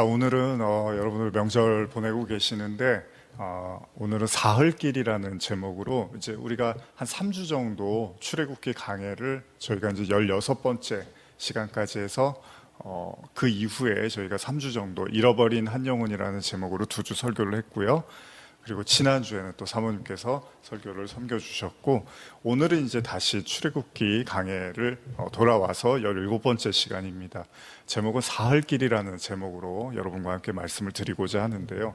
오늘은 여러분들 명절 보내고 계시는데 오늘은 사흘길이라는 제목으로 이제 우리가 한 3주 정도 출애굽기 강해를 저희가 이제 16번째 시간까지 해서 그 이후에 저희가 3주 정도 잃어버린 한 영혼이라는 제목으로 2주 설교를 했고요. 그리고 지난주에는 또 사모님께서 설교를 섬겨주셨고, 오늘은 이제 다시 출애굽기 강해를 돌아와서 17번째 시간입니다. 제목은 사흘길이라는 제목으로 여러분과 함께 말씀을 드리고자 하는데요.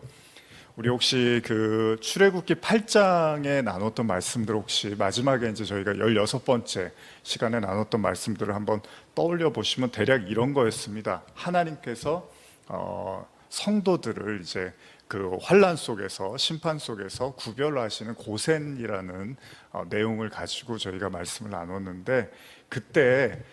우리 혹시 그 출애굽기 8장에 나눴던 말씀들, 혹시 마지막에 이제 저희가 16번째 시간에 나눴던 말씀들을 한번 떠올려 보시면 대략 이런 거였습니다. 하나님께서 성도들을 이제 그 환난 속에서, 심판 속에서 구별하시는 고센이라는 내용을 가지고 저희가 말씀을 나눴는데, 그때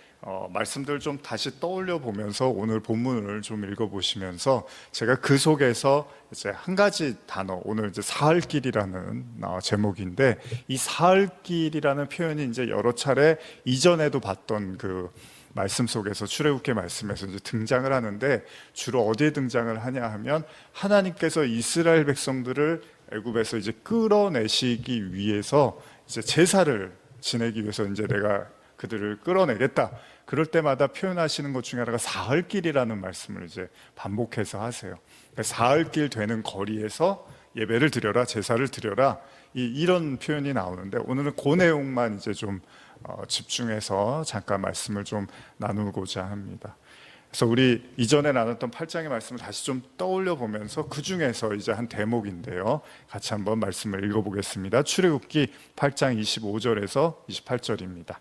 말씀들을 좀 다시 떠올려 보면서 오늘 본문을 좀 읽어보시면서 제가 그 속에서 이제 한 가지 단어, 오늘 이제 사흘길이라는 제목인데, 이 사흘길이라는 표현이 이제 여러 차례 이전에도 봤던 그 말씀 속에서, 출애굽기 말씀에서 이제 등장을 하는데, 주로 어디에 등장을 하냐 하면 하나님께서 이스라엘 백성들을 애굽에서 이제 끌어내시기 위해서 이제 제사를 지내기 위해서 이제 내가 그들을 끌어내겠다, 그럴 때마다 표현하시는 것 중에 하나가 사흘길이라는 말씀을 이제 반복해서 하세요. 그러니까 사흘길 되는 거리에서 예배를 드려라, 제사를 드려라, 이런 표현이 나오는데, 오늘은 그 내용만 이제 좀 집중해서 잠깐 말씀을 좀 나누고자 합니다. 그래서 우리 이전에 나눴던 8장의 말씀을 다시 좀 떠올려 보면서 그 중에서 이제 한 대목인데요, 같이 한번 말씀을 읽어보겠습니다. 출애굽기 8장 25절에서 28절입니다.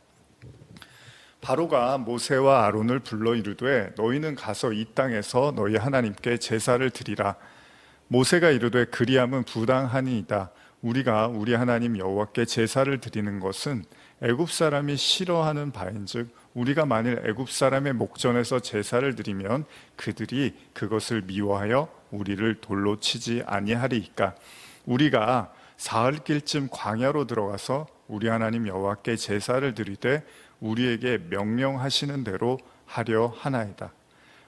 바로가 모세와 아론을 불러 이르되 너희는 가서 이 땅에서 너희 하나님께 제사를 드리라. 모세가 이르되 그리함은 부당하니이다. 우리가 우리 하나님 여호와께 제사를 드리는 것은 애굽 사람이 싫어하는 바인즉 우리가 만일 애굽 사람의 목전에서 제사를 드리면 그들이 그것을 미워하여 우리를 돌로 치지 아니하리이까. 우리가 사흘길쯤 광야로 들어가서 우리 하나님 여호와께 제사를 드리되 우리에게 명령하시는 대로 하려 하나이다.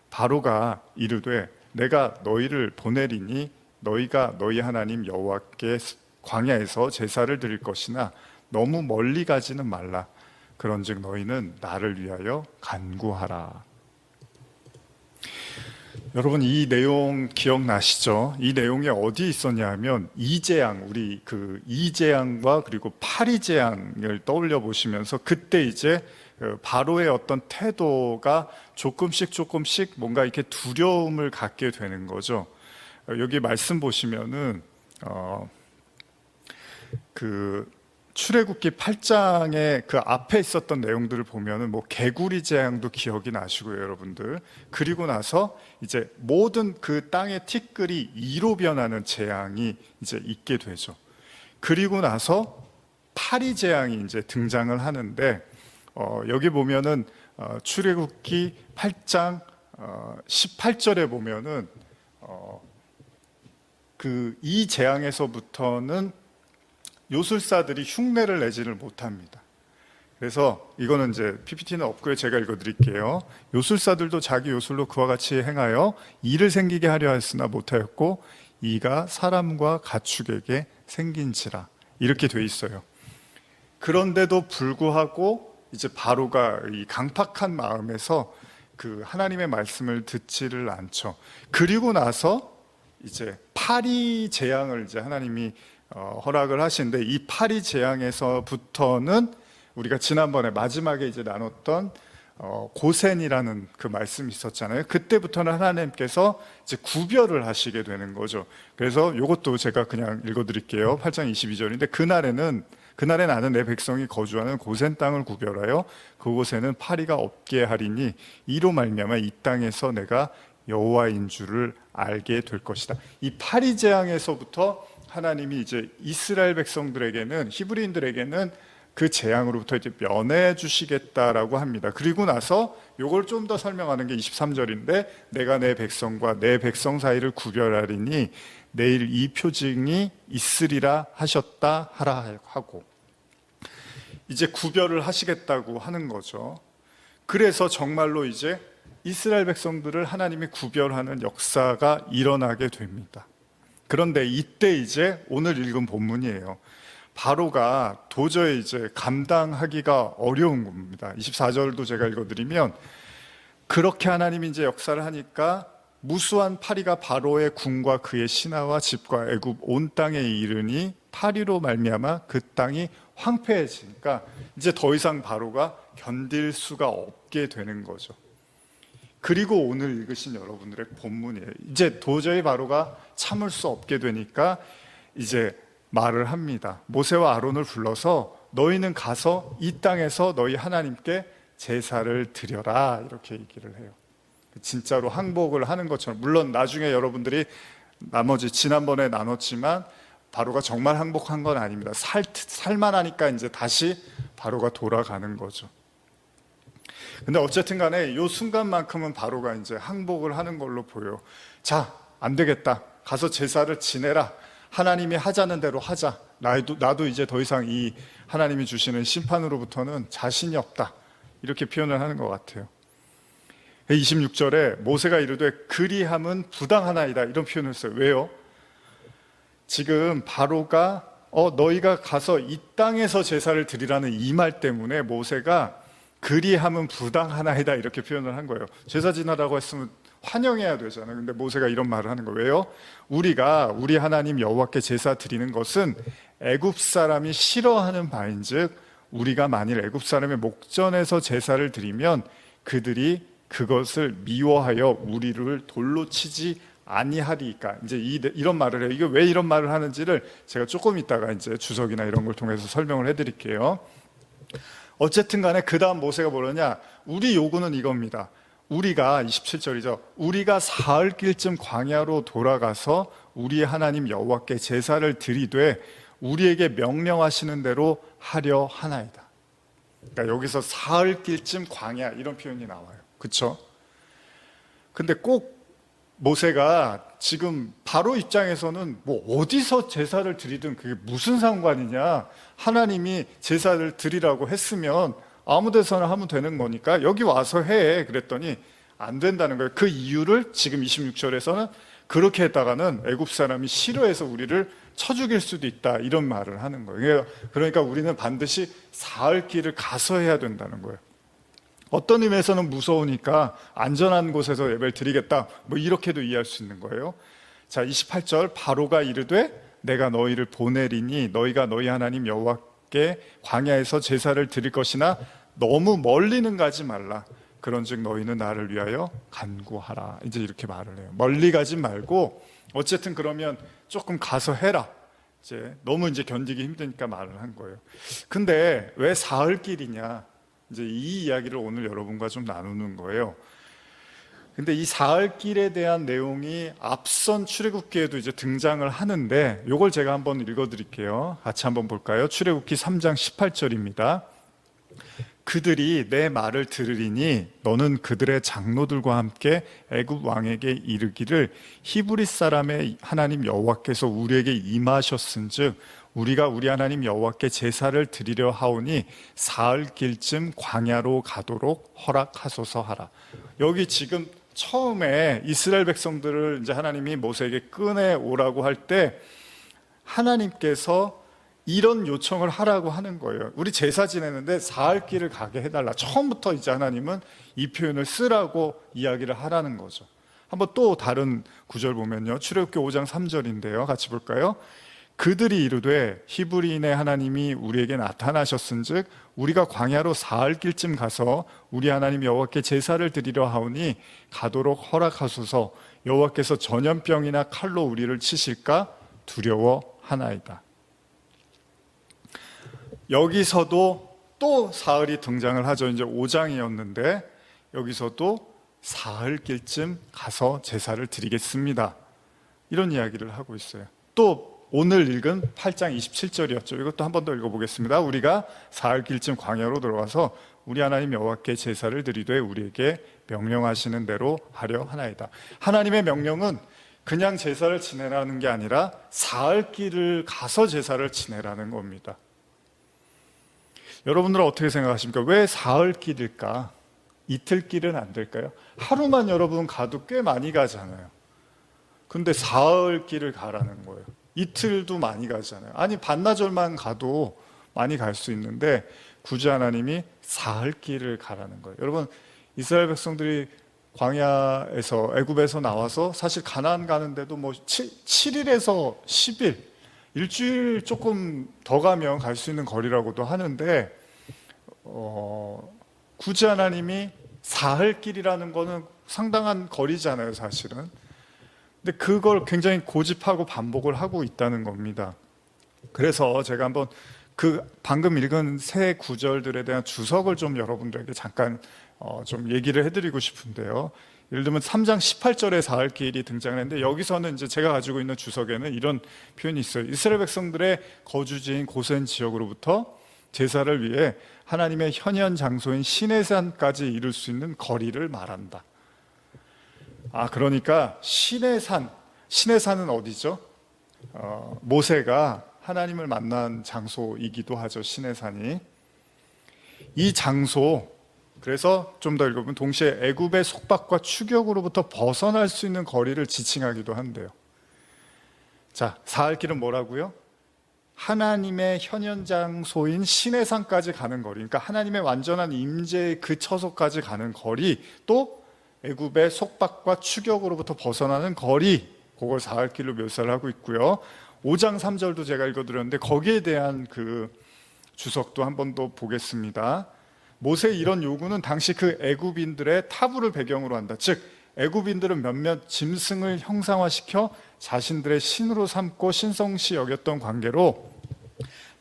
바로가 이르되 내가 너희를 보내리니 너희가 너희 하나님 여호와께 광야에서 제사를 드릴 것이나 너무 멀리 가지는 말라. 그런즉 너희는 나를 위하여 간구하라. 여러분, 이 내용 기억나시죠? 이 내용이 어디 있었냐 하면 이재앙, 우리 그 이재앙과 그리고 파리재앙을 떠올려 보시면서, 그때 이제 바로의 어떤 태도가 조금씩 뭔가 이렇게 두려움을 갖게 되는 거죠. 여기 말씀 보시면은 그 출애굽기 8장의 그 앞에 있었던 내용들을 보면은 뭐 개구리 재앙도 기억이 나시고요, 여러분들. 그리고 나서 이제 모든 그 땅의 티끌이 이로 변하는 재앙이 이제 있게 되죠. 그리고 나서 파리 재앙이 이제 등장을 하는데, 여기 보면은 출애굽기 8장 18절에 보면은 그 이 재앙에서부터는 요술사들이 흉내를 내지를 못합니다. 그래서 이거는 이제 PPT는 없고요, 제가 읽어드릴게요. 요술사들도 자기 요술로 그와 같이 행하여 이를 생기게 하려 하였으나 못하였고 이가 사람과 가축에게 생긴지라, 이렇게 돼 있어요. 그런데도 불구하고 이제 바로가 이 강팍한 마음에서 그 하나님의 말씀을 듣지를 않죠. 그리고 나서 이제 파리 재앙을 이제 하나님이 허락을 하시는데, 이 파리 재앙에서부터는 우리가 지난번에 마지막에 이제 나눴던 고센이라는 그 말씀이 있었잖아요. 그때부터는 하나님께서 이제 구별을 하시게 되는 거죠. 그래서 이것도 제가 그냥 읽어드릴게요. 8장 22절인데 그날에 나는 내 백성이 거주하는 고센 땅을 구별하여 그곳에는 파리가 없게 하리니 이로 말미암아 이 땅에서 내가 여호와인 줄을 알게 될 것이다. 이 파리 재앙에서부터 하나님이 이제 이스라엘 백성들에게는, 히브리인들에게는 그 재앙으로부터 이제 면해 주시겠다라고 합니다. 그리고 나서 요걸 좀 더 설명하는 게 23절인데 내가 내 백성과 내 백성 사이를 구별하리니 내일 이 표징이 있으리라 하셨다 하라 하고, 이제 구별을 하시겠다고 하는 거죠. 그래서 정말로 이제 이스라엘 백성들을 하나님이 구별하는 역사가 일어나게 됩니다. 그런데 이때 이제 오늘 읽은 본문이에요. 바로가 도저히 이제 감당하기가 어려운 겁니다. 24절도 제가 읽어드리면, 그렇게 하나님이 이제 역사를 하니까 무수한 파리가 바로의 궁과 그의 신하와 집과 애굽 온 땅에 이르니 파리로 말미암아 그 땅이 황폐해지니까 이제 더 이상 바로가 견딜 수가 없게 되는 거죠. 그리고 오늘 읽으신 여러분들의 본문이에요. 이제 도저히 바로가 참을 수 없게 되니까 이제 말을 합니다. 모세와 아론을 불러서 너희는 가서 이 땅에서 너희 하나님께 제사를 드려라, 이렇게 얘기를 해요. 진짜로 항복을 하는 것처럼, 물론 나중에 여러분들이 나머지 지난번에 나눴지만 바로가 정말 항복한 건 아닙니다. 살만하니까 이제 다시 바로가 돌아가는 거죠. 근데 어쨌든 간에 이 순간만큼은 바로가 이제 항복을 하는 걸로 보여요. 자, 안 되겠다. 가서 제사를 지내라. 하나님이 하자는 대로 하자. 나도 이제 더 이상 이 하나님이 주시는 심판으로부터는 자신이 없다. 이렇게 표현을 하는 것 같아요. 26절에 모세가 이르되 그리함은 부당하나이다, 이런 표현을 했어요. 왜요? 지금 바로가 너희가 가서 이 땅에서 제사를 드리라는 이 말 때문에 모세가 그리함은 부당하나이다, 이렇게 표현을 한 거예요. 제사 지내라고 했으면 환영해야 되잖아요. 근데 모세가 이런 말을 하는 거예요. 왜요? 우리가 우리 하나님 여호와께 제사 드리는 것은 애굽 사람이 싫어하는 바인즉 우리가 만일 애굽 사람의 목전에서 제사를 드리면 그들이 그것을 미워하여 우리를 돌로 치지 아니하리까. 이제 이런 말을 해요. 이게 왜 이런 말을 하는지를 제가 조금 이따가 이제 주석이나 이런 걸 통해서 설명을 해드릴게요. 어쨌든 간에 그 다음 모세가 뭐냐냐, 우리 요구는 이겁니다. 우리가 27절이죠. 우리가 사흘길쯤 광야로 돌아가서 우리 하나님 여호와께 제사를 드리되 우리에게 명령하시는 대로 하려 하나이다. 그러니까 여기서 사흘길쯤 광야, 이런 표현이 나와요. 그렇죠? 근데 꼭 모세가 지금 바로 입장에서는 뭐 어디서 제사를 드리든 그게 무슨 상관이냐, 하나님이 제사를 드리라고 했으면 아무 데서나 하면 되는 거니까 여기 와서 해, 그랬더니 안 된다는 거예요. 그 이유를 지금 26절에서는 그렇게 했다가는 애굽 사람이 싫어해서 우리를 쳐 죽일 수도 있다, 이런 말을 하는 거예요. 그러니까 우리는 반드시 사흘 길을 가서 해야 된다는 거예요. 어떤 의미에서는 무서우니까 안전한 곳에서 예배를 드리겠다, 뭐 이렇게도 이해할 수 있는 거예요. 자, 28절, 바로가 이르되 내가 너희를 보내리니 너희가 너희 하나님 여호와께 광야에서 제사를 드릴 것이나 너무 멀리는 가지 말라. 그런즉 너희는 나를 위하여 간구하라. 이제 이렇게 말을 해요. 멀리 가지 말고 어쨌든 그러면 조금 가서 해라. 이제 너무 이제 견디기 힘드니까 말을 한 거예요. 근데 왜 사흘 길이냐? 이제 이 이야기를 오늘 여러분과 좀 나누는 거예요. 근데 이 사흘 길에 대한 내용이 앞선 출애굽기에도 이제 등장을 하는데, 이걸 제가 한번 읽어드릴게요. 같이 한번 볼까요? 출애굽기 3장 18절입니다. 그들이 내 말을 들으리니 너는 그들의 장로들과 함께 애굽 왕에게 이르기를 히브리 사람의 하나님 여호와께서 우리에게 임하셨은즉 우리가 우리 하나님 여호와께 제사를 드리려 하오니 사흘 길쯤 광야로 가도록 허락하소서 하라. 여기 지금 처음에 이스라엘 백성들을 이제 하나님이 모세에게 꺼내 오라고 할 때 하나님께서 이런 요청을 하라고 하는 거예요. 우리 제사 지내는데 사흘 길을 가게 해달라. 처음부터 이제 하나님은 이 표현을 쓰라고 이야기를 하라는 거죠. 한번 또 다른 구절 보면요, 출애굽기 5장 3절인데요, 같이 볼까요? 그들이 이르되 히브리인의 하나님이 우리에게 나타나셨은즉 우리가 광야로 사흘 길쯤 가서 우리 하나님 여호와께 제사를 드리려 하오니 가도록 허락하소서. 여호와께서 전염병이나 칼로 우리를 치실까 두려워하나이다. 여기서도 또 사흘이 등장을 하죠. 이제 5장이었는데 여기서도 사흘 길쯤 가서 제사를 드리겠습니다, 이런 이야기를 하고 있어요. 또 오늘 읽은 8장 27절이었죠. 이것도 한 번 더 읽어보겠습니다. 우리가 사흘 길쯤 광야로 들어가서 우리 하나님 여호와께 제사를 드리되 우리에게 명령하시는 대로 하려 하나이다. 하나님의 명령은 그냥 제사를 지내라는 게 아니라 사흘 길을 가서 제사를 지내라는 겁니다. 여러분들은 어떻게 생각하십니까? 왜 사흘 길일까? 이틀 길은 안 될까요? 하루만 여러분 가도 꽤 많이 가잖아요. 근데 사흘 길을 가라는 거예요. 이틀도 많이 가잖아요. 아니 반나절만 가도 많이 갈 수 있는데 굳이 하나님이 사흘 길을 가라는 거예요. 여러분, 이스라엘 백성들이 광야에서 애굽에서 나와서 사실 가나안 가는데도 뭐 7일에서 10일, 일주일 조금 더 가면 갈 수 있는 거리라고도 하는데 굳이 하나님이 사흘 길이라는 거는 상당한 거리잖아요, 사실은. 근데 그걸 굉장히 고집하고 반복을 하고 있다는 겁니다. 그래서 제가 한번 그 방금 읽은 세 구절들에 대한 주석을 좀 여러분들에게 잠깐 좀 얘기를 해드리고 싶은데요. 예를 들면 3장 18절에 사흘 길이 등장을 했는데, 여기서는 이제 제가 가지고 있는 주석에는 이런 표현이 있어요. 이스라엘 백성들의 거주지인 고센 지역으로부터 제사를 위해 하나님의 현현 장소인 시내산까지 이룰 수 있는 거리를 말한다. 그러니까 시내산은 어디죠? 모세가 하나님을 만난 장소이기도 하죠, 시내산이. 이 장소, 그래서 좀 더 읽어보면 동시에 애굽의 속박과 추격으로부터 벗어날 수 있는 거리를 지칭하기도 한대요. 자, 사흘 길은 뭐라고요? 하나님의 현현 장소인 시내산까지 가는 거리, 그러니까 하나님의 완전한 임재의 그 처소까지 가는 거리, 또 애굽의 속박과 추격으로부터 벗어나는 거리, 그걸 사흘 길로 묘사를 하고 있고요. 5장 3절도 제가 읽어드렸는데 거기에 대한 그 주석도 한 번 더 보겠습니다. 모세의 이런 요구는 당시 그 애굽인들의 타부를 배경으로 한다. 즉 애굽인들은 몇몇 짐승을 형상화시켜 자신들의 신으로 삼고 신성시 여겼던 관계로,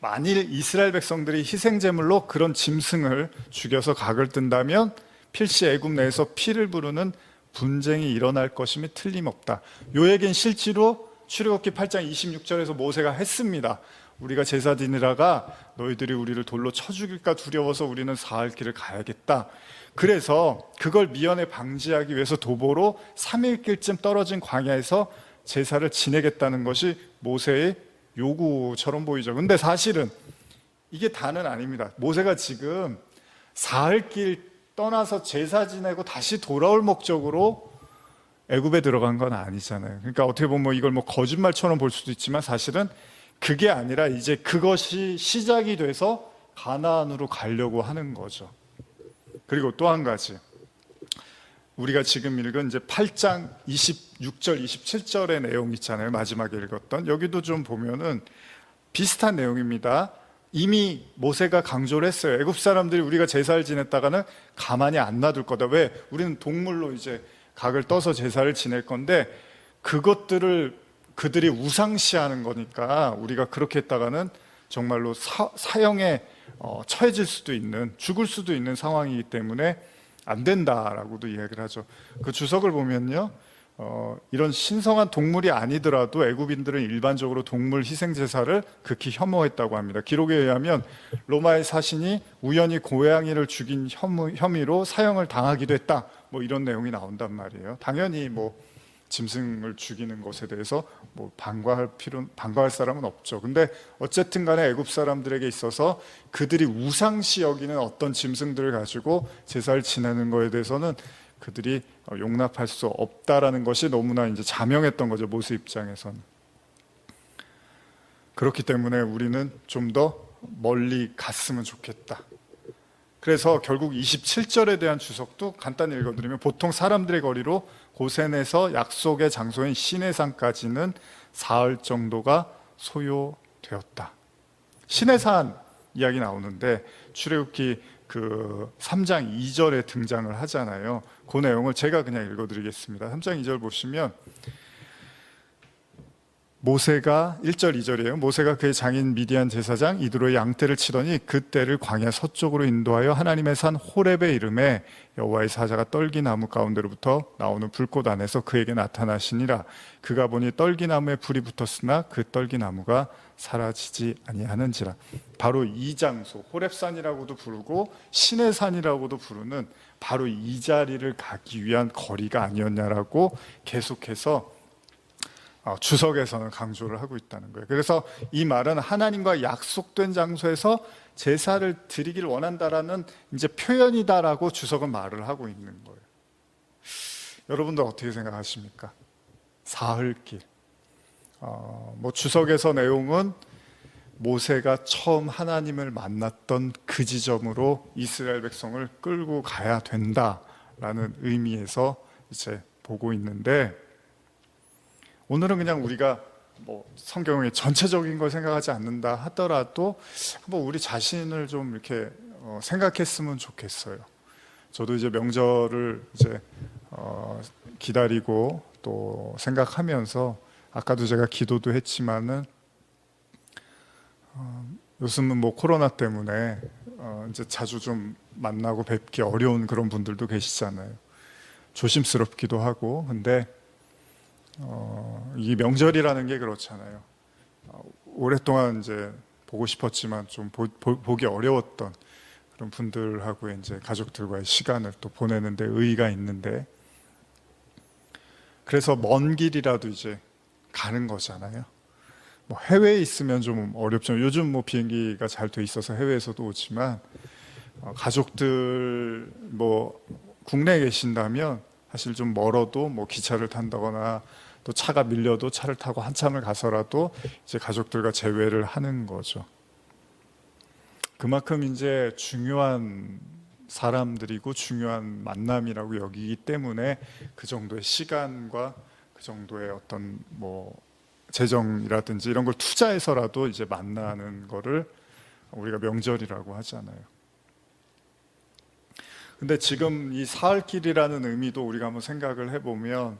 만일 이스라엘 백성들이 희생제물로 그런 짐승을 죽여서 각을 뜬다면 필시 애굽 내에서 피를 부르는 분쟁이 일어날 것임이 틀림없다. 요 얘기는 실제로 출애굽기 8장 26절에서 모세가 했습니다. 우리가 제사 지내다가 너희들이 우리를 돌로 쳐 죽일까 두려워서 우리는 사흘 길을 가야겠다. 그래서 그걸 미연에 방지하기 위해서 도보로 3일 길쯤 떨어진 광야에서 제사를 지내겠다는 것이 모세의 요구처럼 보이죠. 근데 사실은 이게 다는 아닙니다. 모세가 지금 사흘 길 떠나서 제사 지내고 다시 돌아올 목적으로 애굽에 들어간 건 아니잖아요. 그러니까 어떻게 보면 이걸 뭐 거짓말처럼 볼 수도 있지만 사실은 그게 아니라 이제 그것이 시작이 돼서 가나안으로 가려고 하는 거죠. 그리고 또 한 가지, 우리가 지금 읽은 이제 8장 26절, 27절의 내용 있잖아요. 마지막에 읽었던. 여기도 좀 보면은 비슷한 내용입니다. 이미 모세가 강조를 했어요. 애굽 사람들이 우리가 제사를 지냈다가는 가만히 안 놔둘 거다. 왜? 우리는 동물로 이제 각을 떠서 제사를 지낼 건데 그것들을 그들이 우상시하는 거니까 우리가 그렇게 했다가는 정말로 사형에 처해질 수도 있는, 죽을 수도 있는 상황이기 때문에 안 된다라고도 이야기를 하죠. 그 주석을 보면요, 이런 신성한 동물이 아니더라도 애굽인들은 일반적으로 동물 희생 제사를 극히 혐오했다고 합니다. 기록에 의하면 로마의 사신이 우연히 고양이를 죽인 혐의로 사형을 당하기도 했다. 뭐 이런 내용이 나온단 말이에요. 당연히 뭐 짐승을 죽이는 것에 대해서 뭐 반가할 사람은 없죠. 근데 어쨌든 간에 애굽 사람들에게 있어서 그들이 우상시 여기는 어떤 짐승들을 가지고 제사를 지내는 거에 대해서는 그들이 용납할 수 없다라는 것이 너무나 이제 자명했던 거죠, 모세 입장에서는. 그렇기 때문에 우리는 좀 더 멀리 갔으면 좋겠다. 그래서 결국 27절에 대한 주석도 간단히 읽어드리면, 보통 사람들의 거리로 고센에서 약속의 장소인 시내산까지는 사흘 정도가 소요되었다. 시내산 이야기 나오는데 출애굽기 그 3장 2절에 등장을 하잖아요. 그 내용을 제가 그냥 읽어드리겠습니다. 3장 2절 보시면 모세가 1절 2절이에요. 모세가 그의 장인 미디안 제사장 이드로의 양떼를 치더니 그 떼를 광야 서쪽으로 인도하여 하나님의 산 호렙에 이르매 여호와의 사자가 떨기나무 가운데로부터 나오는 불꽃 안에서 그에게 나타나시니라. 그가 보니 떨기나무에 불이 붙었으나 그 떨기나무가 사라지지 아니하는지라. 바로 이 장소, 호렙산이라고도 부르고 시내산이라고도 부르는 바로 이 자리를 가기 위한 거리가 아니었냐라고 계속해서 주석에서는 강조를 하고 있다는 거예요. 그래서 이 말은 하나님과 약속된 장소에서 제사를 드리길 원한다라는 이제 표현이다라고 주석은 말을 하고 있는 거예요. 여러분들 어떻게 생각하십니까? 사흘길. 뭐 주석에서 내용은 모세가 처음 하나님을 만났던 그 지점으로 이스라엘 백성을 끌고 가야 된다라는 의미에서 이제 보고 있는데, 오늘은 그냥 우리가 뭐 성경의 전체적인 걸 생각하지 않는다 하더라도 한번 우리 자신을 좀 이렇게 생각했으면 좋겠어요. 저도 이제 명절을 이제 기다리고 또 생각하면서, 아까도 제가 기도도 했지만은 요즘은 뭐 코로나 때문에 이제 자주 좀 만나고 뵙기 어려운 그런 분들도 계시잖아요. 조심스럽기도 하고. 근데 이 명절이라는 게 그렇잖아요. 오랫동안 이제 보고 싶었지만 좀 보기 어려웠던 그런 분들하고 이제 가족들과의 시간을 또 보내는데 의의가 있는데, 그래서 먼 길이라도 이제 가는 거잖아요. 뭐 해외에 있으면 좀 어렵죠. 요즘 뭐 비행기가 잘 돼 있어서 해외에서도 오지만, 가족들 뭐 국내에 계신다면 사실 좀 멀어도 뭐 기차를 탄다거나 또 차가 밀려도 차를 타고 한참을 가서라도 이제 가족들과 재회를 하는 거죠. 그만큼 이제 중요한 사람들이고 중요한 만남이라고 여기기 때문에 그 정도의 시간과 그 정도의 어떤 뭐 재정이라든지 이런 걸 투자해서라도 이제 만나는 거를 우리가 명절이라고 하잖아요. 근데 지금 이 사흘길이라는 의미도 우리가 한번 생각을 해보면,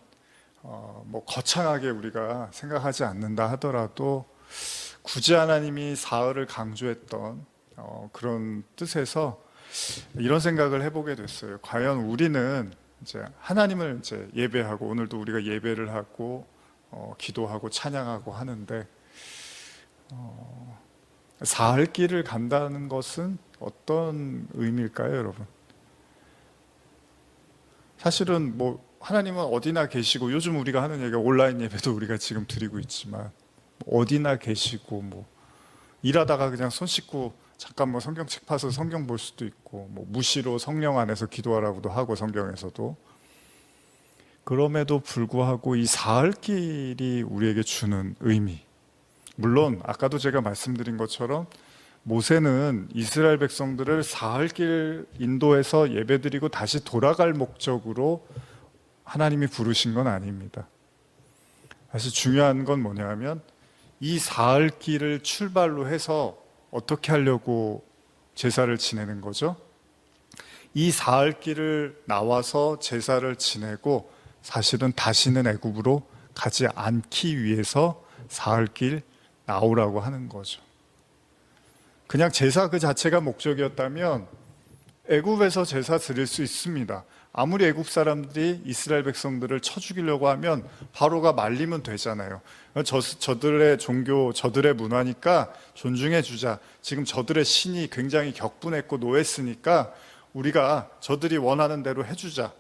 뭐 거창하게 우리가 생각하지 않는다 하더라도 굳이 하나님이 사흘을 강조했던 그런 뜻에서 이런 생각을 해보게 됐어요. 과연 우리는 이제 하나님을 이제 예배하고, 오늘도 우리가 예배를 하고 기도하고 찬양하고 하는데, 사흘길을 간다는 것은 어떤 의미일까요, 여러분? 사실은 뭐 하나님은 어디나 계시고, 요즘 우리가 하는 얘기가 온라인 예배도 우리가 지금 드리고 있지만, 어디나 계시고, 뭐 일하다가 그냥 손 씻고 잠깐 뭐 성경책 파서 성경 볼 수도 있고, 뭐 무시로 성령 안에서 기도하라고도 하고 성경에서도. 그럼에도 불구하고 이 사흘길이 우리에게 주는 의미, 물론 아까도 제가 말씀드린 것처럼 모세는 이스라엘 백성들을 사흘길 인도해서 예배드리고 다시 돌아갈 목적으로 하나님이 부르신 건 아닙니다. 사실 중요한 건 뭐냐면, 이 사흘길을 출발로 해서 어떻게 하려고 제사를 지내는 거죠? 이 사흘길을 나와서 제사를 지내고 사실은 다시는 애굽으로 가지 않기 위해서 사흘길 나오라고 하는 거죠. 그냥 제사 그 자체가 목적이었다면 애굽에서 제사 드릴 수 있습니다. 아무리 애굽 사람들이 이스라엘 백성들을 쳐 죽이려고 하면 바로가 말리면 되잖아요. 저들의 종교, 저들의 문화니까 존중해 주자. 지금 저들의 신이 굉장히 격분했고 노했으니까 우리가 저들이 원하는 대로 해주자.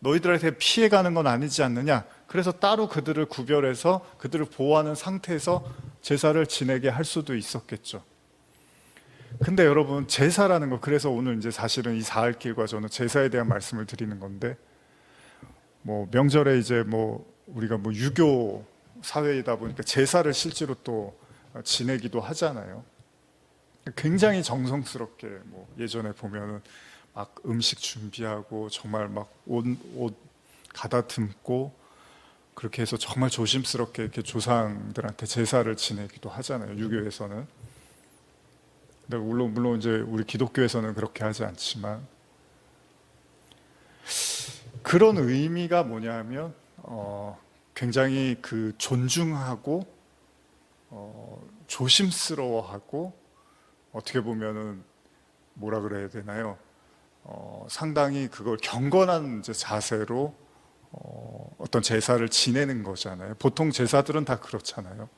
너희들한테 피해가는 건 아니지 않느냐. 그래서 따로 그들을 구별해서 그들을 보호하는 상태에서 제사를 지내게 할 수도 있었겠죠. 근데 여러분, 제사라는 거, 그래서 오늘 이제 사실은 이 사흘길과 저는 제사에 대한 말씀을 드리는 건데, 뭐 명절에 이제 뭐 우리가 뭐 유교 사회이다 보니까 제사를 실제로 또 지내기도 하잖아요. 굉장히 정성스럽게, 뭐 예전에 보면은 막 음식 준비하고 정말 막 옷 가다듬고 그렇게 해서 정말 조심스럽게 이렇게 조상들한테 제사를 지내기도 하잖아요, 유교에서는. 근데 물론 이제 우리 기독교에서는 그렇게 하지 않지만, 그런 의미가 뭐냐면 굉장히 그 존중하고 조심스러워하고, 어떻게 보면은 뭐라 그래야 되나요? 상당히 그걸 경건한 이제 자세로 어떤 제사를 지내는 거잖아요. 보통 제사들은 다 그렇잖아요.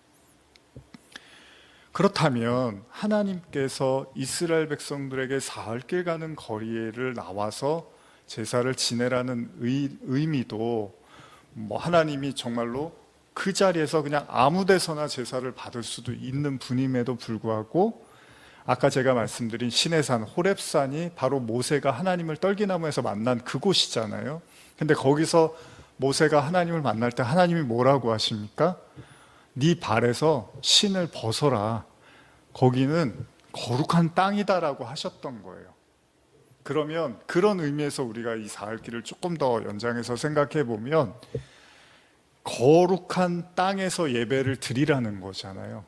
그렇다면 하나님께서 이스라엘 백성들에게 사흘길 가는 거리를 나와서 제사를 지내라는 의미도 뭐 하나님이 정말로 그 자리에서 그냥 아무 데서나 제사를 받을 수도 있는 분임에도 불구하고 아까 제가 말씀드린 시내산 호렙산이 바로 모세가 하나님을 떨기나무에서 만난 그곳이잖아요. 근데 거기서 모세가 하나님을 만날 때 하나님이 뭐라고 하십니까? 네 발에서 신을 벗어라. 거기는 거룩한 땅이다라고 하셨던 거예요. 그러면 그런 의미에서 우리가 이 사흘길을 조금 더 연장해서 생각해 보면 거룩한 땅에서 예배를 드리라는 거잖아요.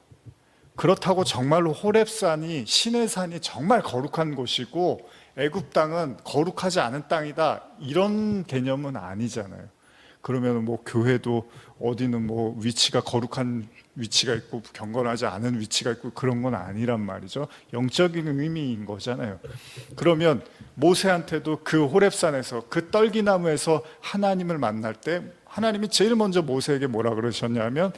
그렇다고 정말로 호렙산이 신의 산이 정말 거룩한 곳이고 애굽 땅은 거룩하지 않은 땅이다 이런 개념은 아니잖아요. 그러면 뭐 교회도 어디는 뭐 위치가 거룩한 위치가 있고 경건하지 않은 위치가 있고 그런 건 아니란 말이죠. 영적인 의미인 거잖아요. 그러면 모세한테도 그 호렙산에서 그 떨기나무에서 하나님을 만날 때 하나님이 제일 먼저 모세에게 뭐라 그러셨냐면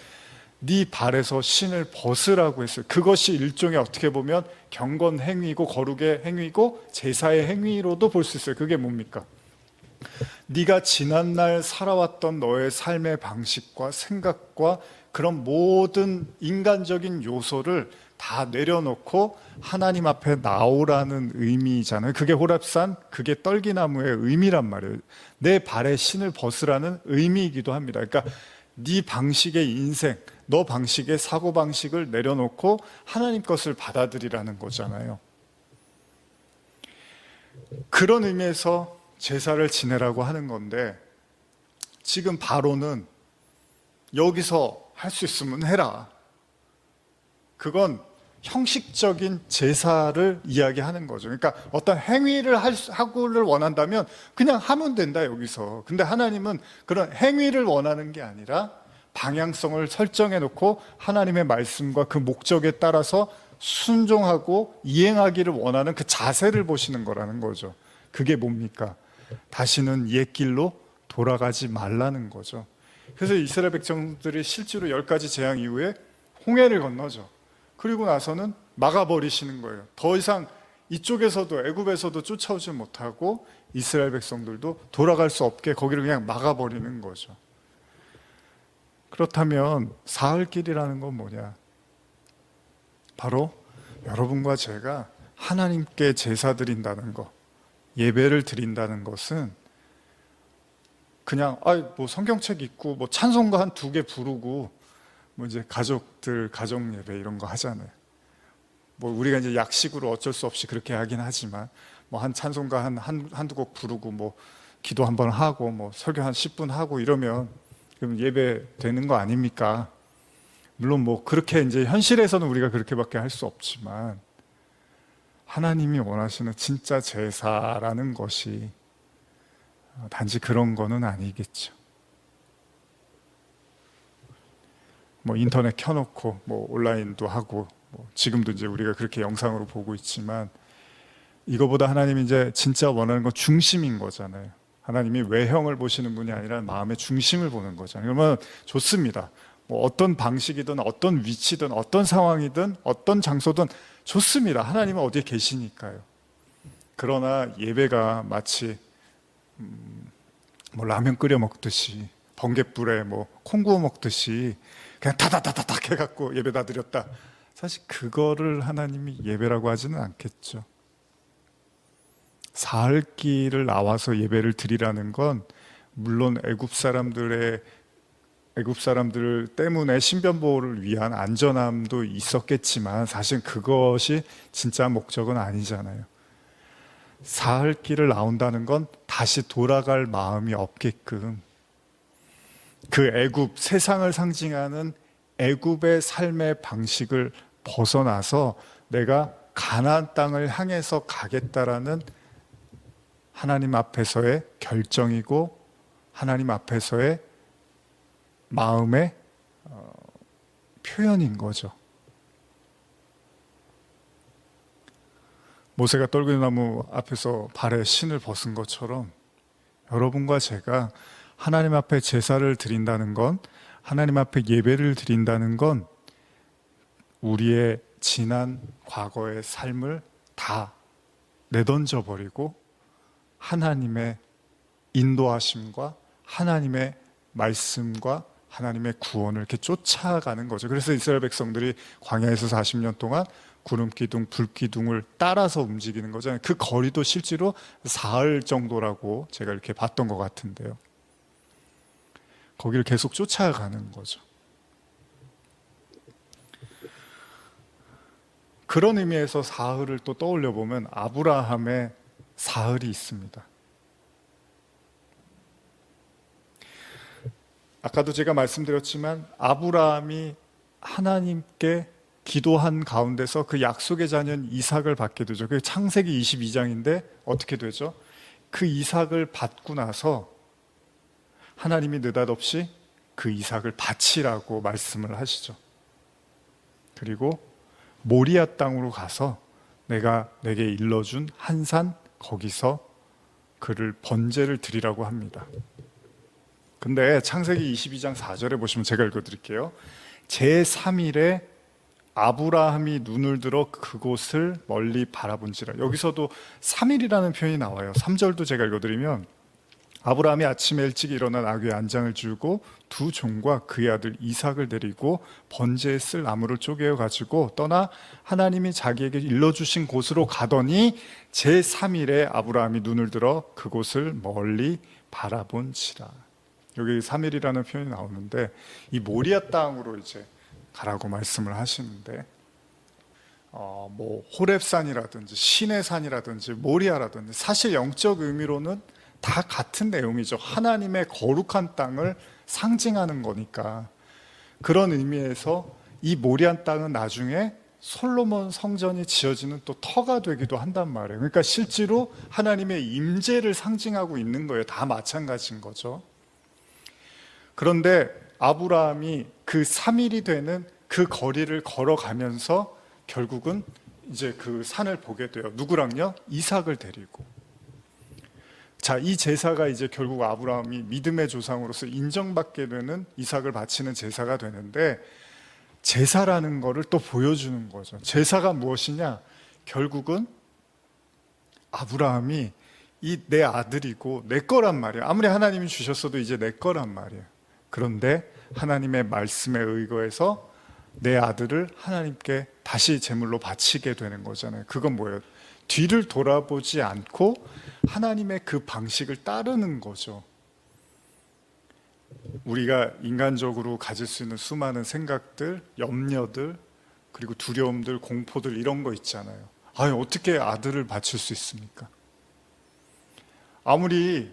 네 발에서 신을 벗으라고 했어요. 그것이 일종의 어떻게 보면 경건 행위고 거룩의 행위고 제사의 행위로도 볼 수 있어요. 그게 뭡니까? 네가 지난날 살아왔던 너의 삶의 방식과 생각과 그런 모든 인간적인 요소를 다 내려놓고 하나님 앞에 나오라는 의미잖아요. 그게 호렙산, 그게 떨기나무의 의미란 말이에요. 내 발에 신을 벗으라는 의미이기도 합니다. 그러니까 네 방식의 인생, 너 방식의 사고방식을 내려놓고 하나님 것을 받아들이라는 거잖아요. 그런 의미에서 제사를 지내라고 하는 건데 지금 바로는 여기서 할 수 있으면 해라. 그건 형식적인 제사를 이야기하는 거죠. 그러니까 어떤 행위를 하고를 원한다면 그냥 하면 된다 여기서. 근데 하나님은 그런 행위를 원하는 게 아니라 방향성을 설정해 놓고 하나님의 말씀과 그 목적에 따라서 순종하고 이행하기를 원하는 그 자세를 보시는 거라는 거죠. 그게 뭡니까? 다시는 옛 길로 돌아가지 말라는 거죠. 그래서 이스라엘 백성들이 실제로 10가지 재앙 이후에 홍해를 건너죠. 그리고 나서는 막아버리시는 거예요. 더 이상 이쪽에서도 애굽에서도 쫓아오지 못하고 이스라엘 백성들도 돌아갈 수 없게 거기를 그냥 막아버리는 거죠. 그렇다면 사흘길이라는 건 뭐냐? 바로 여러분과 제가 하나님께 제사 드린다는 것, 예배를 드린다는 것은 그냥 뭐 성경책 읽고 뭐 찬송가 한 2개 부르고 뭐 이제 가족들 가정 예배 이런 거 하잖아요. 뭐 우리가 이제 약식으로 어쩔 수 없이 그렇게 하긴 하지만 뭐 한 찬송가 한두 곡 부르고 뭐 기도 한번 하고 뭐 설교 한 10분 하고 이러면 그럼 예배 되는 거 아닙니까? 물론 뭐 그렇게 이제 현실에서는 우리가 그렇게밖에 할 수 없지만 하나님이 원하시는 진짜 제사라는 것이 단지 그런 거는 아니겠죠. 뭐 인터넷 켜놓고 뭐 온라인도 하고 뭐 지금도 이제 우리가 그렇게 영상으로 보고 있지만 이거보다 하나님이 이제 진짜 원하는 건 중심인 거잖아요. 하나님이 외형을 보시는 분이 아니라 마음의 중심을 보는 거잖아요. 그러면 좋습니다. 뭐 어떤 방식이든 어떤 위치든 어떤 상황이든 어떤 장소든 좋습니다. 하나님은 어디에 계시니까요. 그러나 예배가 마치 뭐 라면 끓여 먹듯이 번갯불에 뭐 콩 구워 먹듯이 그냥 다다다다닥 해갖고 예배다 드렸다. 사실 그거를 하나님이 예배라고 하지는 않겠죠. 사흘길을 나와서 예배를 드리라는 건 물론 애굽 사람들 때문에 신변 보호를 위한 안전함도 있었겠지만 사실 그것이 진짜 목적은 아니잖아요. 사흘길을 나온다는 건 다시 돌아갈 마음이 없게끔 그 애굽, 세상을 상징하는 애굽의 삶의 방식을 벗어나서 내가 가나안 땅을 향해서 가겠다라는 하나님 앞에서의 결정이고 하나님 앞에서의 마음의 표현인 거죠. 모세가 떨기나무 앞에서 발에 신을 벗은 것처럼 여러분과 제가 하나님 앞에 제사를 드린다는 건, 하나님 앞에 예배를 드린다는 건 우리의 지난 과거의 삶을 다 내던져 버리고 하나님의 인도하심과 하나님의 말씀과 하나님의 구원을 이렇게 쫓아가는 거죠. 그래서 이스라엘 백성들이 광야에서 40년 동안 구름기둥, 불기둥을 따라서 움직이는 거잖아요. 그 거리도 실제로 사흘 정도라고 제가 이렇게 봤던 것 같은데요. 거기를 계속 쫓아가는 거죠. 그런 의미에서 사흘을 또 떠올려 보면 아브라함의 사흘이 있습니다. 아까도 제가 말씀드렸지만 아브라함이 하나님께 기도한 가운데서 그 약속의 자녀인 이삭을 받게 되죠. 그게 창세기 22장인데 어떻게 되죠? 그 이삭을 받고 나서 하나님이 느닷없이 그 이삭을 바치라고 말씀을 하시죠. 그리고 모리아 땅으로 가서 내가 내게 일러준 한 산 거기서 그를 번제를 드리라고 합니다. 근데 창세기 22장 4절에 보시면 제가 읽어드릴게요. 제3일에 아브라함이 눈을 들어 그곳을 멀리 바라본지라. 여기서도 3일이라는 표현이 나와요. 3절도 제가 읽어드리면 아브라함이 아침에 일찍 일어나 나귀의 안장을 주고 두 종과 그의 아들 이삭을 데리고 번제에 쓸 나무를 쪼개어 가지고 떠나 하나님이 자기에게 일러주신 곳으로 가더니 제3일에 아브라함이 눈을 들어 그곳을 멀리 바라본지라. 여기 3일이라는 표현이 나오는데 이 모리아 땅으로 이제 가라고 말씀을 하시는데 뭐 호렙산이라든지 시내산이라든지 모리아라든지 사실 영적 의미로는 다 같은 내용이죠. 하나님의 거룩한 땅을 상징하는 거니까. 그런 의미에서 이 모리아 땅은 나중에 솔로몬 성전이 지어지는 또 터가 되기도 한단 말이에요. 그러니까 실제로 하나님의 임재를 상징하고 있는 거예요. 다 마찬가지인 거죠. 그런데 아브라함이 그 3일이 되는 그 거리를 걸어가면서 결국은 이제 그 산을 보게 돼요. 누구랑요? 이삭을 데리고. 자, 이 제사가 이제 결국 아브라함이 믿음의 조상으로서 인정받게 되는 이삭을 바치는 제사가 되는데, 제사라는 거를 또 보여주는 거죠. 제사가 무엇이냐? 결국은 아브라함이 이 내 아들이고 내 거란 말이에요. 아무리 하나님이 주셨어도 이제 내 거란 말이에요. 그런데 하나님의 말씀에 의거해서 내 아들을 하나님께 다시 제물로 바치게 되는 거잖아요. 그건 뭐예요? 뒤를 돌아보지 않고 하나님의 그 방식을 따르는 거죠. 우리가 인간적으로 가질 수 있는 수많은 생각들, 염려들, 그리고 두려움들, 공포들 이런 거 있잖아요. 어떻게 아들을 바칠 수 있습니까? 아무리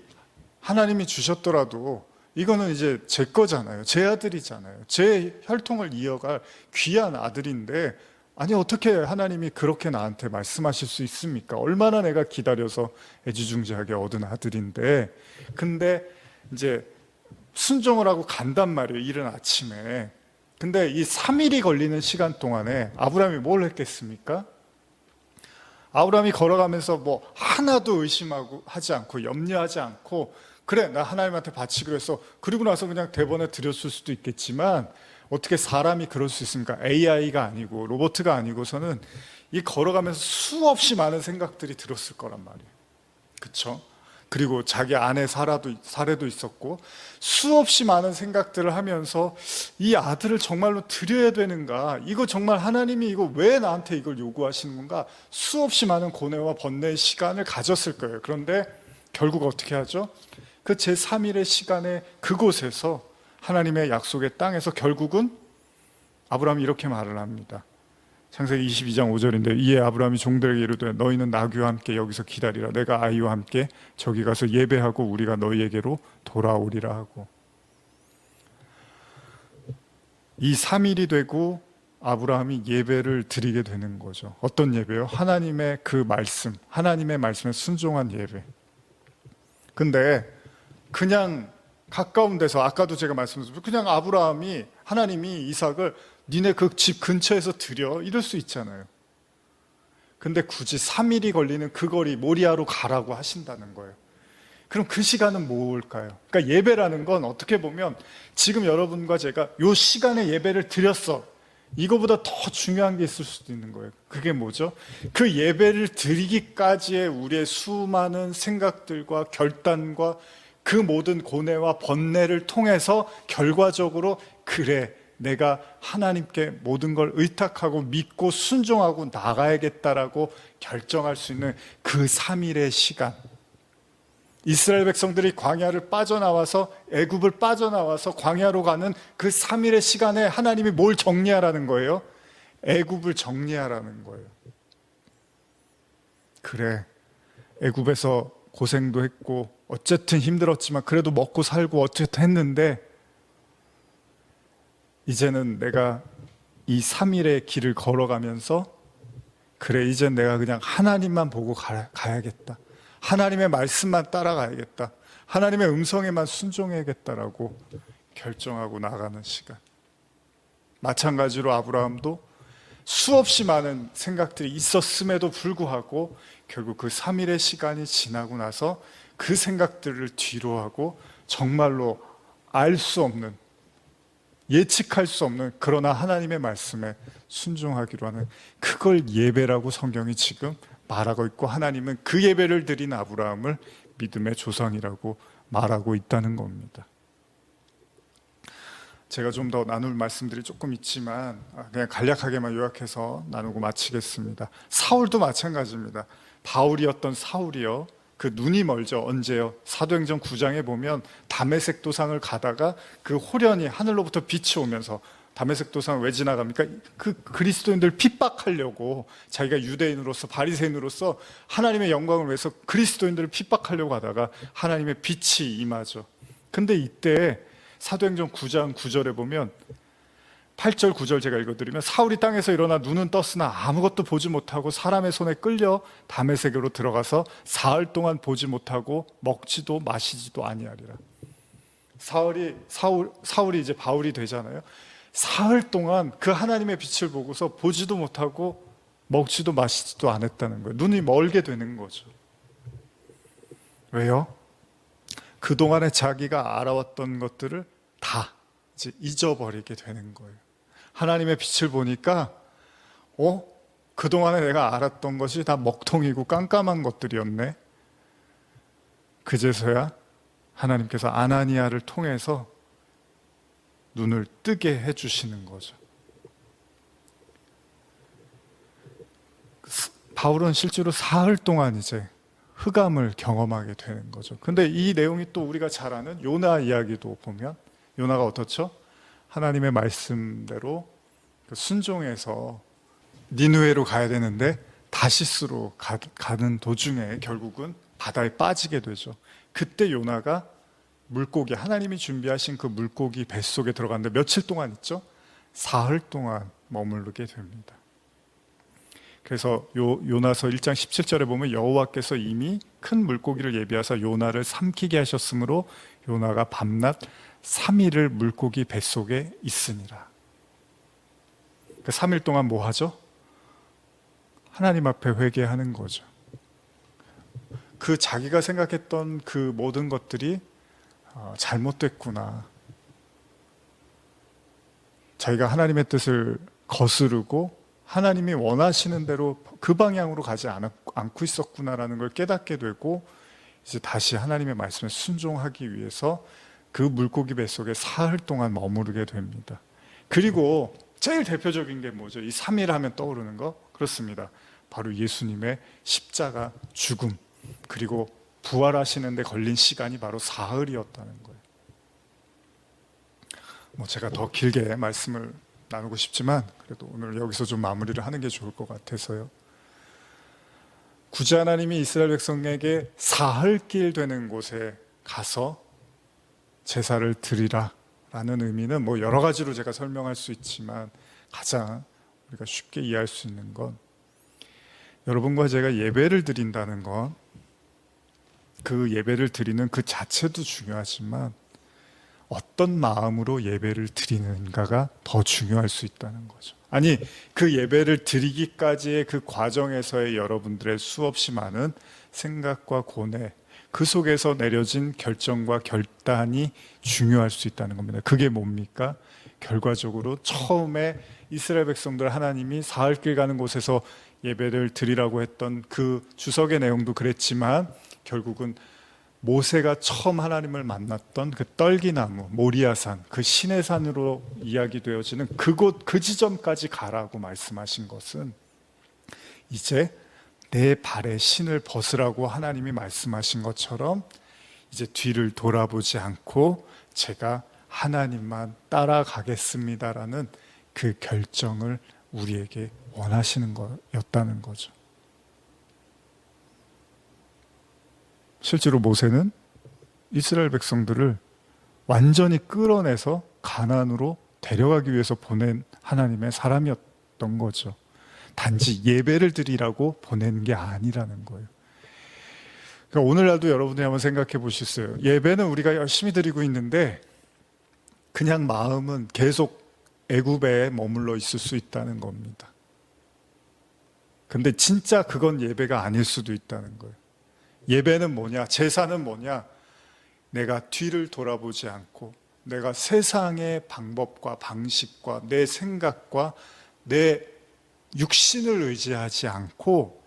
하나님이 주셨더라도 이거는 이제 제 거잖아요. 제 아들이잖아요. 제 혈통을 이어갈 귀한 아들인데, 아니 어떻게 하나님이 그렇게 나한테 말씀하실 수 있습니까? 얼마나 내가 기다려서 애지중지하게 얻은 아들인데. 근데 이제 순종을 하고 간단 말이에요. 이른 아침에. 근데 이 3일이 걸리는 시간 동안에 아브라함이 뭘 했겠습니까? 아브라함이 걸어가면서 뭐 하나도 의심하고 하지 않고 염려하지 않고, 그래 나 하나님한테 바치기로 했어. 그리고 나서 그냥 대번에 드렸을 수도 있겠지만, 어떻게 사람이 그럴 수 있습니까? AI가 아니고 로봇가 아니고서는 이 걸어가면서 수없이 많은 생각들이 들었을 거란 말이에요. 그렇죠? 그리고 자기 아내 사례도 있었고, 수없이 많은 생각들을 하면서 이 아들을 정말로 드려야 되는가? 이거 정말 하나님이 이거 왜 나한테 이걸 요구하시는 건가? 수없이 많은 고뇌와 번뇌의 시간을 가졌을 거예요. 그런데 결국 어떻게 하죠? 그 제3일의 시간에 그곳에서 하나님의 약속의 땅에서 결국은 아브라함이 이렇게 말을 합니다. 창세기 22장 5절인데, 이에 아브라함이 종들에게 이르되 너희는 나귀와 함께 여기서 기다리라. 내가 아이와 함께 저기 가서 예배하고 우리가 너희에게로 돌아오리라 하고. 이 3일이 되고 아브라함이 예배를 드리게 되는 거죠. 어떤 예배요? 하나님의 그 말씀, 하나님의 말씀에 순종한 예배. 근데 그냥 가까운 데서, 아까도 제가 말씀드렸죠. 그냥 아브라함이, 하나님이 이삭을 니네 그 집 근처에서 드려 이럴 수 있잖아요. 근데 굳이 3일이 걸리는 그 거리 모리아로 가라고 하신다는 거예요. 그럼 그 시간은 뭘까요? 그러니까 예배라는 건 어떻게 보면 지금 여러분과 제가 요 시간에 예배를 드렸어, 이거보다 더 중요한 게 있을 수도 있는 거예요. 그게 뭐죠? 그 예배를 드리기까지의 우리의 수많은 생각들과 결단과 그 모든 고뇌와 번뇌를 통해서 결과적으로 그래, 내가 하나님께 모든 걸 의탁하고 믿고 순종하고 나가야겠다라고 결정할 수 있는 그 3일의 시간. 이스라엘 백성들이 광야를 빠져나와서 애굽을 빠져나와서 광야로 가는 그 3일의 시간에 하나님이 뭘 정리하라는 거예요? 애굽을 정리하라는 거예요. 그래, 애굽에서 고생도 했고 어쨌든 힘들었지만 그래도 먹고 살고 어쨌든 했는데 이제는 내가 이 3일의 길을 걸어가면서 그래, 이젠 내가 그냥 하나님만 보고 가야겠다. 하나님의 말씀만 따라가야겠다. 하나님의 음성에만 순종해야겠다라고 결정하고 나가는 시간. 마찬가지로 아브라함도 수없이 많은 생각들이 있었음에도 불구하고 결국 그 3일의 시간이 지나고 나서 그 생각들을 뒤로하고 정말로 알 수 없는, 예측할 수 없는, 그러나 하나님의 말씀에 순종하기로 하는, 그걸 예배라고 성경이 지금 말하고 있고, 하나님은 그 예배를 드린 아브라함을 믿음의 조상이라고 말하고 있다는 겁니다. 제가 좀 더 나눌 말씀들이 조금 있지만 그냥 간략하게만 요약해서 나누고 마치겠습니다. 사울도 마찬가지입니다. 바울이었던 사울이요, 그 눈이 멀죠. 언제요? 사도행전 9장에 보면 다메섹 도상을 가다가 그 호련히 하늘로부터 빛이 오면서, 다메섹 도상을 왜 지나갑니까? 그 그리스도인들 핍박하려고, 자기가 유대인으로서 바리새인으로서 하나님의 영광을 위해서 그리스도인들을 핍박하려고 하다가 하나님의 빛이 임하죠. 근데 이때 사도행전 9장 9절에 보면 8절 9절 제가 읽어드리면, 사울이 땅에서 일어나 눈은 떴으나 아무것도 보지 못하고 사람의 손에 끌려 다메섹으로 들어가서 사흘 동안 보지 못하고 먹지도 마시지도 아니하리라. 사울이 이제 바울이 되잖아요. 사흘 동안 그 하나님의 빛을 보고서 보지도 못하고 먹지도 마시지도 않았다는 거예요. 눈이 멀게 되는 거죠. 왜요? 그동안에 자기가 알아왔던 것들을 다 이제 잊어버리게 되는 거예요. 하나님의 빛을 보니까 그동안에 내가 알았던 것이 다 먹통이고 깜깜한 것들이었네. 그제서야 하나님께서 아나니아를 통해서 눈을 뜨게 해주시는 거죠. 바울은 실제로 사흘 동안 이제 흑암을 경험하게 되는 거죠. 근데 이 내용이 또 우리가 잘 아는 요나 이야기도 보면, 요나가 어떻죠? 하나님의 말씀대로 순종해서 니느웨로 가야 되는데 다시스로 가는 도중에 결국은 바다에 빠지게 되죠. 그때 요나가 물고기, 하나님이 준비하신 그 물고기 뱃속에 들어갔는데 며칠 동안 있죠? 사흘 동안 머무르게 됩니다. 그래서 요나서 1장 17절에 보면 여호와께서 이미 큰 물고기를 예비하사 요나를 삼키게 하셨으므로 요나가 밤낮 3일을 물고기 뱃속에 있으니라. 그 3일 동안 뭐 하죠? 하나님 앞에 회개하는 거죠. 그 자기가 생각했던 그 모든 것들이 잘못됐구나, 자기가 하나님의 뜻을 거스르고 하나님이 원하시는 대로 그 방향으로 가지 않고 있었구나라는 걸 깨닫게 되고, 이제 다시 하나님의 말씀에 순종하기 위해서 그 물고기 뱃속에 사흘 동안 머무르게 됩니다. 그리고 제일 대표적인 게 뭐죠? 이 3일 하면 떠오르는 거? 그렇습니다. 바로 예수님의 십자가 죽음, 그리고 부활하시는 데 걸린 시간이 바로 사흘이었다는 거예요. 제가 더 길게 말씀을 나누고 싶지만 그래도 오늘 여기서 좀 마무리를 하는 게 좋을 것 같아서요. 굳이 하나님이 이스라엘 백성에게 사흘길 되는 곳에 가서 제사를 드리라 라는 의미는 여러 가지로 제가 설명할 수 있지만, 가장 우리가 쉽게 이해할 수 있는 건, 여러분과 제가 예배를 드린다는 건 그 예배를 드리는 그 자체도 중요하지만 어떤 마음으로 예배를 드리는가가 더 중요할 수 있다는 거죠. 아니, 그 예배를 드리기까지의 그 과정에서의 여러분들의 수없이 많은 생각과 고뇌, 그 속에서 내려진 결정과 결단이 중요할 수 있다는 겁니다. 그게 뭡니까? 결과적으로 처음에 이스라엘 백성들 하나님이 사흘길 가는 곳에서 예배를 드리라고 했던 그 주석의 내용도 그랬지만, 결국은 모세가 처음 하나님을 만났던 그 떨기나무 모리아산, 그 신의 산으로 이야기되어지는 그곳, 그 지점까지 가라고 말씀하신 것은 이제 내 발에 신을 벗으라고 하나님이 말씀하신 것처럼 이제 뒤를 돌아보지 않고 제가 하나님만 따라가겠습니다라는 그 결정을 우리에게 원하시는 거였다는 거죠. 실제로 모세는 이스라엘 백성들을 완전히 끌어내서 가나안으로 데려가기 위해서 보낸 하나님의 사람이었던 거죠. 단지 예배를 드리라고 보낸 게 아니라는 거예요. 그러니까 오늘날도 여러분들이 한번 생각해 보셨어요. 예배는 우리가 열심히 드리고 있는데 그냥 마음은 계속 애굽에 머물러 있을 수 있다는 겁니다. 근데 진짜 그건 예배가 아닐 수도 있다는 거예요. 예배는 뭐냐? 제사는 뭐냐? 내가 뒤를 돌아보지 않고 내가 세상의 방법과 방식과 내 생각과 내 육신을 의지하지 않고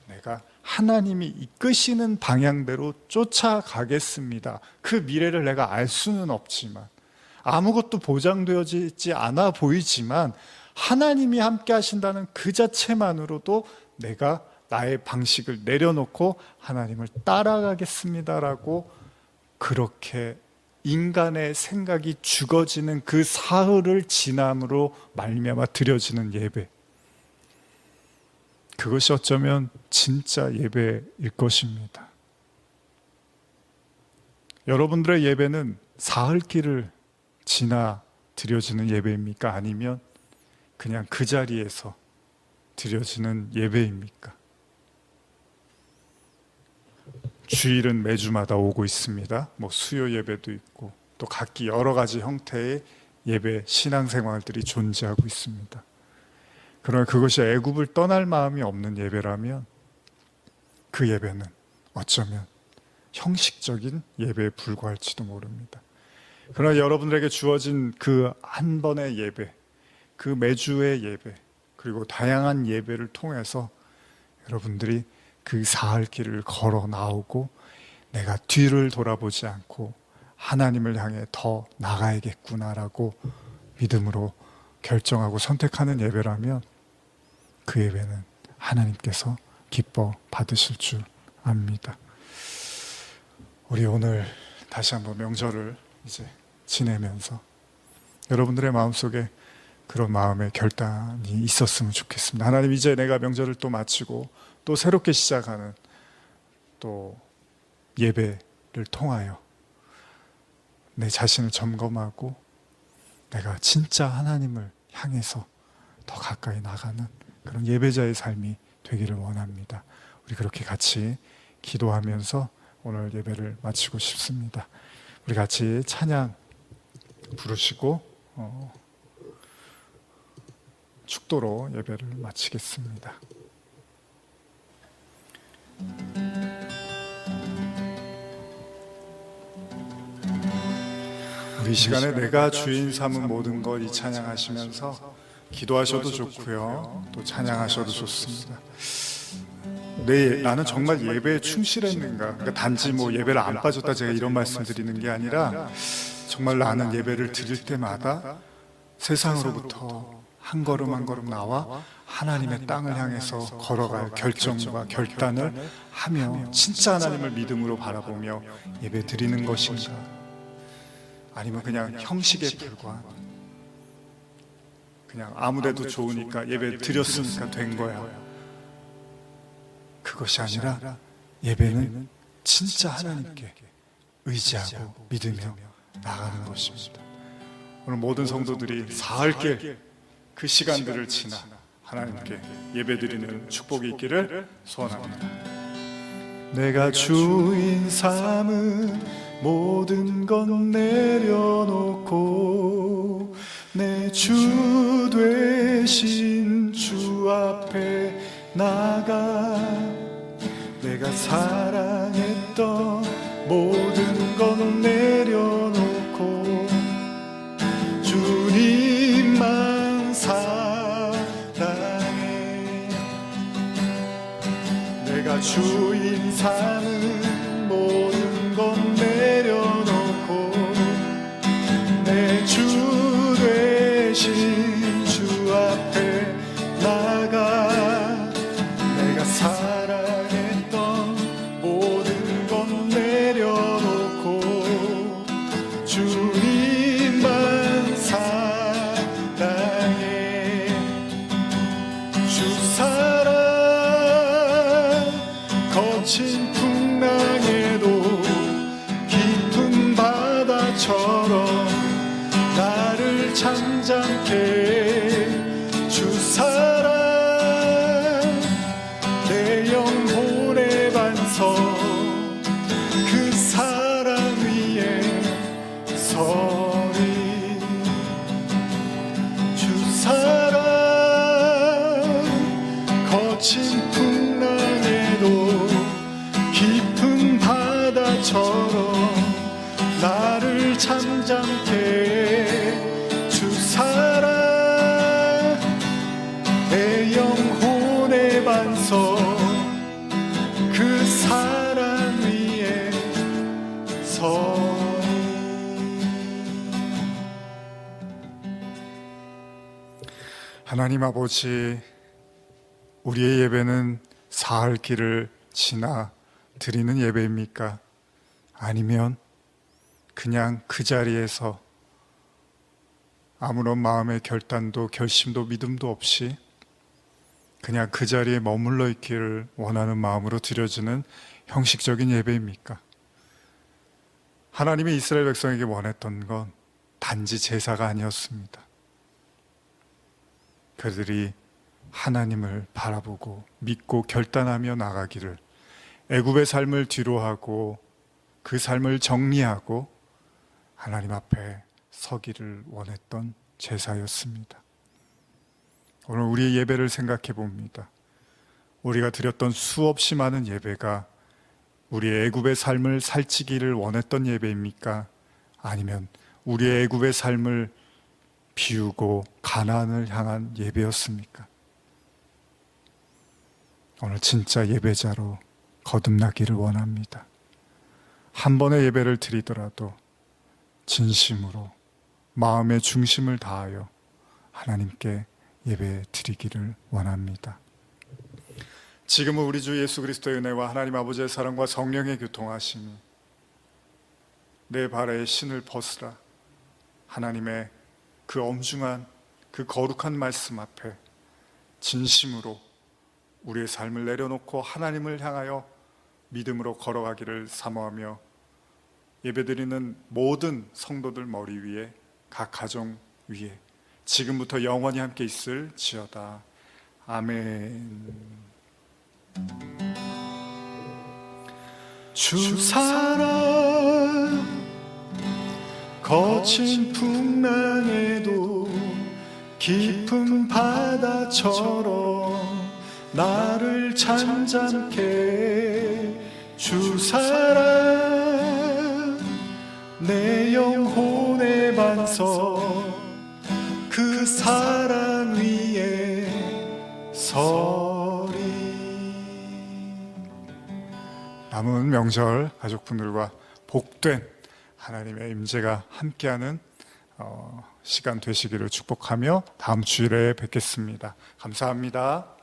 내가 하나님이 이끄시는 방향대로 쫓아가겠습니다. 그 미래를 내가 알 수는 없지만, 아무것도 보장되어지지 않아 보이지만 하나님이 함께 하신다는 그 자체만으로도 내가 나의 방식을 내려놓고 하나님을 따라가겠습니다라고, 그렇게 인간의 생각이 죽어지는 그 사흘을 지남으로 말미암아 드려지는 예배, 그것이 어쩌면 진짜 예배일 것입니다. 여러분들의 예배는 사흘길을 지나 드려지는 예배입니까? 아니면 그냥 그 자리에서 드려지는 예배입니까? 주일은 매주마다 오고 있습니다. 수요 예배도 있고 또 각기 여러 가지 형태의 예배 신앙생활들이 존재하고 있습니다. 그러나 그것이 애굽을 떠날 마음이 없는 예배라면 그 예배는 어쩌면 형식적인 예배에 불과할지도 모릅니다. 그러나 여러분들에게 주어진 그 한 번의 예배, 그 매주의 예배, 그리고 다양한 예배를 통해서 여러분들이 그 사흘 길을 걸어 나오고 내가 뒤를 돌아보지 않고 하나님을 향해 더 나가야겠구나라고 믿음으로 결정하고 선택하는 예배라면 그 예배는 하나님께서 기뻐 받으실 줄 압니다. 우리 오늘 다시 한번 명절을 이제 지내면서 여러분들의 마음속에 그런 마음의 결단이 있었으면 좋겠습니다. 하나님, 이제 내가 명절을 또 마치고 또 새롭게 시작하는 또 예배를 통하여 내 자신을 점검하고 내가 진짜 하나님을 향해서 더 가까이 나가는 그런 예배자의 삶이 되기를 원합니다. 우리 그렇게 같이 기도하면서 오늘 예배를 마치고 싶습니다. 우리 같이 찬양 부르시고 축도로 예배를 마치겠습니다. 우리 시간에 내가 주인 삼은 모든 것 이 찬양하시면서 기도하셔도 좋고요, 또 찬양하셔도 좋습니다. 나는 정말 예배에 충실했는가? 그러니까 단지 예배를 안 빠졌다 제가 이런 말씀 드리는 게 아니라, 정말 나는 예배를 드릴 때마다 세상으로부터 한 걸음 한 걸음 나와 하나님의 땅을 향해서 걸어갈 결정과 결단을 하며 진짜 하나님을 믿음으로 바라보며 예배 드리는 것인가? 아니면 그냥 형식에 불과한, 그냥 아무데도 좋으니까 예배 드렸으니까 된 거야, 그것이 아니라 예배는 진짜 하나님께 의지하고 믿으며 나가는 것입니다. 오늘 모든 성도들이 사흘길 그 시간들을 지나 하나님께 예배드리는 축복이 있기를 소원합니다. 내가 주인 삼은 모든 건 내려놓고 내 주 되신 주 앞에 나가, 내가 사랑했던 모든 건 내려놓고 주님만 사랑해. 내가 주인 삼은 모든 건 잠잠케 주 사랑 내 영혼의 반석 그 사랑 위에 서리 주 사랑 거친 풍랑에도 깊은 바다처럼 나를 잠잠케 주 사랑 내 영혼의 반석 그 사랑 위에 서리. 하나님 아버지, 우리의 예배는 사흘 길을 지나 드리는 예배입니까? 아니면 그냥 그 자리에서 아무런 마음의 결단도 결심도 믿음도 없이 그냥 그 자리에 머물러 있기를 원하는 마음으로 드려지는 형식적인 예배입니까? 하나님이 이스라엘 백성에게 원했던 건 단지 제사가 아니었습니다. 그들이 하나님을 바라보고 믿고 결단하며 나가기를, 애굽의 삶을 뒤로하고 그 삶을 정리하고 하나님 앞에 서기를 원했던 제사였습니다. 오늘 우리의 예배를 생각해 봅니다. 우리가 드렸던 수없이 많은 예배가 우리의 애굽의 삶을 살찌기를 원했던 예배입니까? 아니면 우리의 애굽의 삶을 비우고 가나안을 향한 예배였습니까? 오늘 진짜 예배자로 거듭나기를 원합니다. 한 번의 예배를 드리더라도 진심으로 마음의 중심을 다하여 하나님께 예배 드리기를 원합니다. 지금은 우리 주 예수 그리스도의 은혜와 하나님 아버지의 사랑과 성령의 교통하심이 내 발에 신을 벗으라, 하나님의 그 엄중한 그 거룩한 말씀 앞에 진심으로 우리의 삶을 내려놓고 하나님을 향하여 믿음으로 걸어가기를 사모하며 예배드리는 모든 성도들 머리 위에, 각 가정 위에 지금부터 영원히 함께 있을지어다. 아멘. 주 사랑 거친 풍랑에도 깊은 바다처럼 나를 잠잠케 주 사랑 내 영혼의 반석 그 사랑 위에 서리. 남은 명절 가족분들과 복된 하나님의 임재가 함께하는 시간 되시기를 축복하며 다음 주일에 뵙겠습니다. 감사합니다.